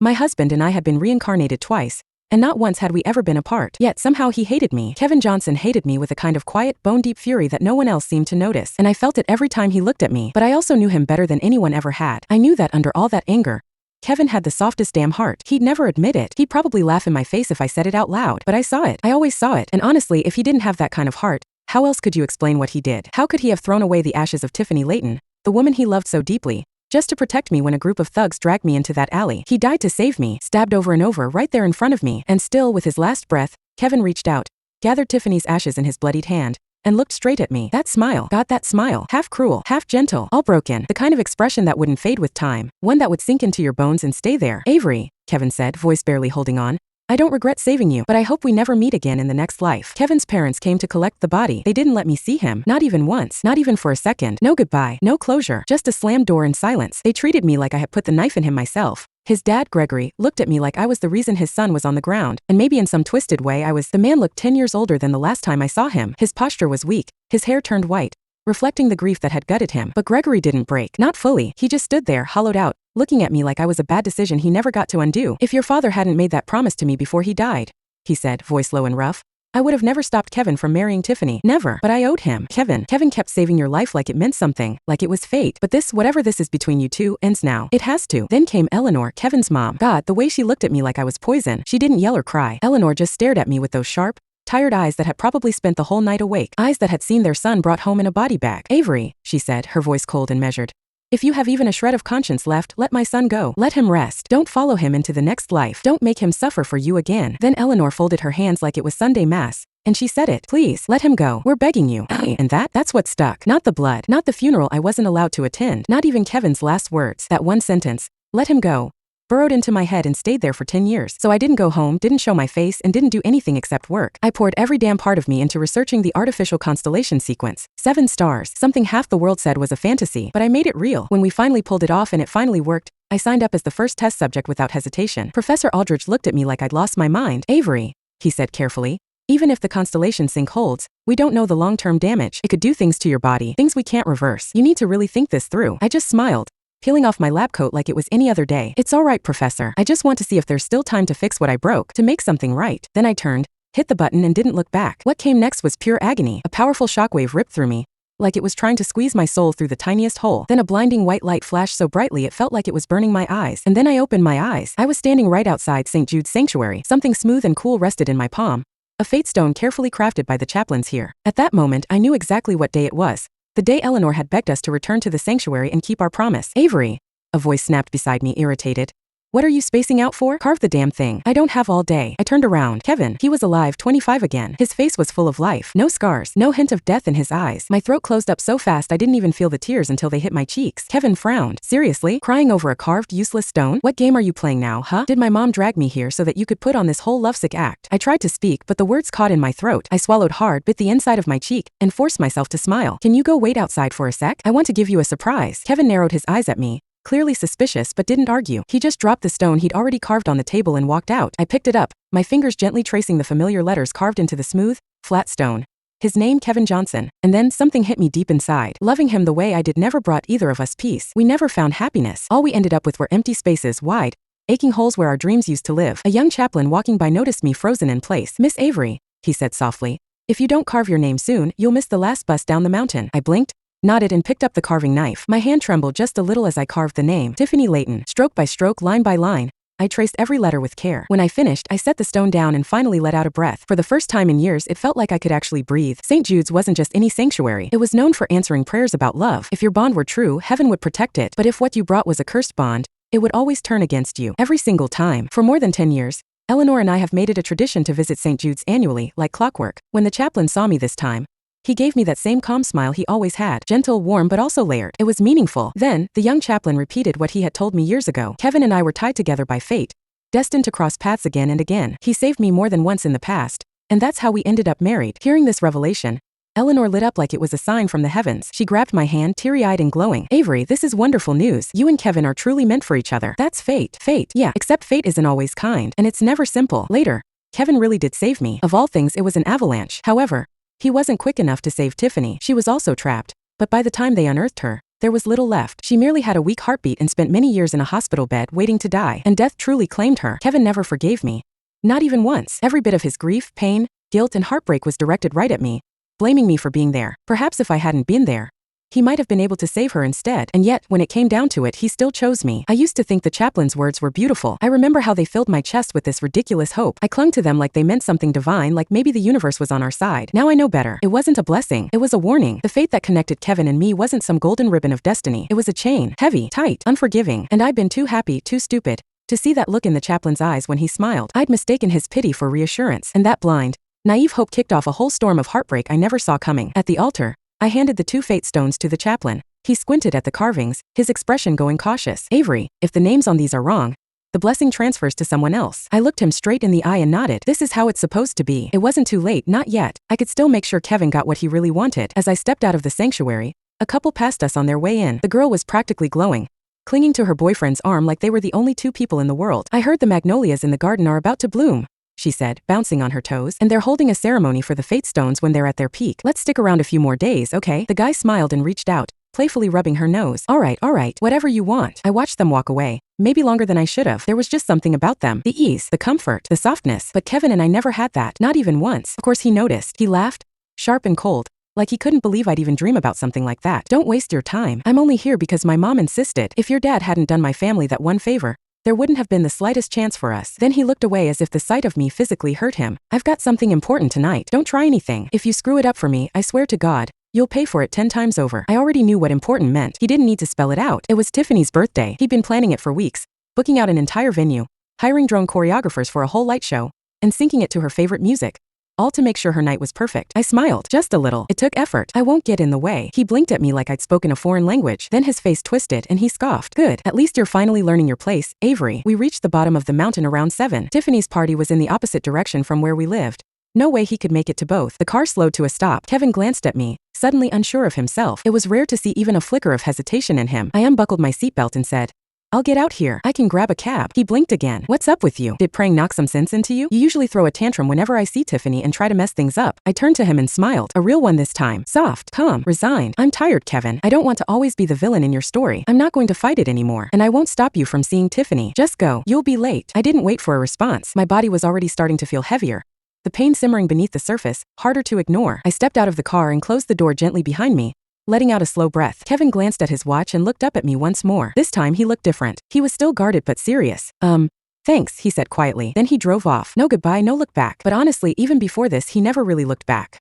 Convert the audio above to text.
My husband and I had been reincarnated twice, and not once had we ever been apart. Yet somehow he hated me. Kevin Johnson hated me with a kind of quiet, bone-deep fury that no one else seemed to notice, and I felt it every time he looked at me. But I also knew him better than anyone ever had. I knew that under all that anger, Kevin had the softest damn heart. He'd never admit it. He'd probably laugh in my face if I said it out loud. But I saw it. I always saw it. And honestly, if he didn't have that kind of heart, how else could you explain what he did? How could he have thrown away the ashes of Tiffany Leighton, the woman he loved so deeply, just to protect me when a group of thugs dragged me into that alley? He died to save me, stabbed over and over right there in front of me. And still, with his last breath, Kevin reached out, gathered Tiffany's ashes in his bloodied hand, and looked straight at me. That smile, God, that smile, half cruel, half gentle, all broken, the kind of expression that wouldn't fade with time, one that would sink into your bones and stay there. Avery, Kevin said, voice barely holding on, I don't regret saving you, but I hope we never meet again in the next life. Kevin's parents came to collect the body. They didn't let me see him, not even once, not even for a second. No goodbye, no closure, just a slammed door and silence. They treated me like I had put the knife in him myself. His dad, Gregory, looked at me like I was the reason his son was on the ground, and maybe in some twisted way I was. The man looked 10 years older than the last time I saw him. His posture was weak, his hair turned white, reflecting the grief that had gutted him. But Gregory didn't break, not fully. He just stood there, hollowed out, looking at me like I was a bad decision he never got to undo. If your father hadn't made that promise to me before he died, he said, voice low and rough, I would have never stopped Kevin from marrying Tiffany. Never. But I owed him. Kevin kept saving your life like it meant something, like it was fate. But this, whatever this is between you two, ends now. It has to. Then came Eleanor, Kevin's mom. God, the way she looked at me like I was poison. She didn't yell or cry. Eleanor just stared at me with those sharp, tired eyes that had probably spent the whole night awake. Eyes that had seen their son brought home in a body bag. Avery, she said, her voice cold and measured, if you have even a shred of conscience left, let my son go. Let him rest. Don't follow him into the next life. Don't make him suffer for you again. Then Eleanor folded her hands like it was Sunday Mass, and she said it. Please, let him go. We're begging you. And that's what stuck. Not the blood. Not the funeral I wasn't allowed to attend. Not even Kevin's last words. That one sentence, let him go, burrowed into my head and stayed there for 10 years. So I didn't go home, didn't show my face, and didn't do anything except work. I poured every damn part of me into researching the artificial constellation sequence. 7 stars. Something half the world said was a fantasy, but I made it real. When we finally pulled it off and it finally worked, I signed up as the first test subject without hesitation. Professor Aldridge looked at me like I'd lost my mind. Avery, he said carefully, even if the constellation sync holds, we don't know the long-term damage. It could do things to your body, things we can't reverse. You need to really think this through. I just smiled, peeling off my lab coat like it was any other day. It's all right, Professor. I just want to see if there's still time to fix what I broke, to make something right. Then I turned, hit the button and didn't look back. What came next was pure agony. A powerful shockwave ripped through me, like it was trying to squeeze my soul through the tiniest hole. Then a blinding white light flashed so brightly it felt like it was burning my eyes. And then I opened my eyes. I was standing right outside St. Jude's Sanctuary. Something smooth and cool rested in my palm, a fate stone carefully crafted by the chaplains here. At that moment, I knew exactly what day it was. The day Eleanor had begged us to return to the sanctuary and keep our promise. Avery, a voice snapped beside me, irritated. What are you spacing out for? Carve the damn thing. I don't have all day. I turned around. Kevin, he was alive, 25 again. His face was full of life. No scars. No hint of death in his eyes. My throat closed up so fast I didn't even feel the tears until they hit my cheeks. Kevin frowned. Seriously? Crying over a carved, useless stone? What game are you playing now, huh? Did my mom drag me here so that you could put on this whole lovesick act? I tried to speak, but the words caught in my throat. I swallowed hard, bit the inside of my cheek, and forced myself to smile. Can you go wait outside for a sec? I want to give you a surprise. Kevin narrowed his eyes at me, clearly suspicious, but didn't argue. He just dropped the stone he'd already carved on the table and walked out. I picked it up, my fingers gently tracing the familiar letters carved into the smooth, flat stone. His name, Kevin Johnson. And then something hit me deep inside. Loving him the way I did never brought either of us peace. We never found happiness. All we ended up with were empty spaces, wide, aching holes where our dreams used to live. A young chaplain walking by noticed me frozen in place. Miss Avery, he said softly, if you don't carve your name soon, you'll miss the last bus down the mountain. I blinked, nodded and picked up the carving knife. My hand trembled just a little as I carved the name. Tiffany Leighton. Stroke by stroke, line by line, I traced every letter with care. When I finished, I set the stone down and finally let out a breath. For the first time in years, it felt like I could actually breathe. St. Jude's wasn't just any sanctuary. It was known for answering prayers about love. If your bond were true, heaven would protect it. But if what you brought was a cursed bond, it would always turn against you. Every single time. For more than 10 years, Eleanor and I have made it a tradition to visit St. Jude's annually, like clockwork. When the chaplain saw me this time, he gave me that same calm smile he always had. Gentle, warm, but also layered. It was meaningful. Then, the young chaplain repeated what he had told me years ago. Kevin and I were tied together by fate, destined to cross paths again and again. He saved me more than once in the past, and that's how we ended up married. Hearing this revelation, Eleanor lit up like it was a sign from the heavens. She grabbed my hand, teary-eyed and glowing. Avery, this is wonderful news. You and Kevin are truly meant for each other. That's fate. Fate. Yeah, except fate isn't always kind, and it's never simple. Later, Kevin really did save me. Of all things, it was an avalanche. However, he wasn't quick enough to save Tiffany. She was also trapped, but by the time they unearthed her, There was little left. She merely had a weak heartbeat and spent many years in a hospital bed waiting to die. And death truly claimed her. Kevin never forgave me. Not even once. Every bit of his grief, pain, guilt, and heartbreak was directed right at me, blaming me for being there. Perhaps if I hadn't been there, he might have been able to save her instead. And yet, when it came down to it, he still chose me. I used to think the chaplain's words were beautiful. I remember how they filled my chest with this ridiculous hope. I clung to them like they meant something divine, like maybe the universe was on our side. Now I know better. It wasn't a blessing. It was a warning. The fate that connected Kevin and me wasn't some golden ribbon of destiny. It was a chain. Heavy, tight, unforgiving. And I'd been too happy, too stupid, to see that look in the chaplain's eyes when he smiled. I'd mistaken his pity for reassurance. And that blind, naive hope kicked off a whole storm of heartbreak I never saw coming. At the altar, I handed the 2 fate stones to the chaplain. He squinted at the carvings, his expression going cautious. Avery, if the names on these are wrong, the blessing transfers to someone else. I looked him straight in the eye and nodded. This is how it's supposed to be. It wasn't too late, not yet. I could still make sure Kevin got what he really wanted. As I stepped out of the sanctuary, a couple passed us on their way in. The girl was practically glowing, clinging to her boyfriend's arm like they were the only 2 people in the world. I heard the magnolias in the garden are about to bloom, she said, bouncing on her toes, and they're holding a ceremony for the fate stones when they're at their peak. Let's stick around a few more days, okay? The guy smiled and reached out, playfully rubbing her nose. All right, whatever you want. I watched them walk away, maybe longer than I should have. There was just something about them. The ease, the comfort, the softness. But Kevin and I never had that, not even once. Of course he noticed. He laughed, sharp and cold, like he couldn't believe I'd even dream about something like that. Don't waste your time. I'm only here because my mom insisted. If your dad hadn't done my family that one favor, there wouldn't have been the slightest chance for us. Then he looked away as if the sight of me physically hurt him. I've got something important tonight. Don't try anything. If you screw it up for me, I swear to God, you'll pay for it 10 times over. I already knew what important meant. He didn't need to spell it out. It was Tiffany's birthday. He'd been planning it for weeks, booking out an entire venue, hiring drone choreographers for a whole light show, and syncing it to her favorite music, all to make sure her night was perfect. I smiled, just a little. It took effort. I won't get in the way. He blinked at me like I'd spoken a foreign language. Then his face twisted and he scoffed. Good. At least you're finally learning your place, Avery. We reached the bottom of the mountain around 7. Tiffany's party was in the opposite direction from where we lived. No way he could make it to both. The car slowed to a stop. Kevin glanced at me, suddenly unsure of himself. It was rare to see even a flicker of hesitation in him. I unbuckled my seatbelt and said, I'll get out here. I can grab a cab. He blinked again. What's up with you? Did praying knock some sense into you? You usually throw a tantrum whenever I see Tiffany and try to mess things up. I turned to him and smiled. A real one this time. Soft, calm, resigned. I'm tired, Kevin. I don't want to always be the villain in your story. I'm not going to fight it anymore. And I won't stop you from seeing Tiffany. Just go. You'll be late. I didn't wait for a response. My body was already starting to feel heavier, the pain simmering beneath the surface, harder to ignore. I stepped out of the car and closed the door gently behind me, letting out a slow breath. Kevin glanced at his watch and looked up at me once more. This time he looked different. He was still guarded but serious. Thanks, he said quietly. Then he drove off. No goodbye, no look back. But honestly, even before this, he never really looked back.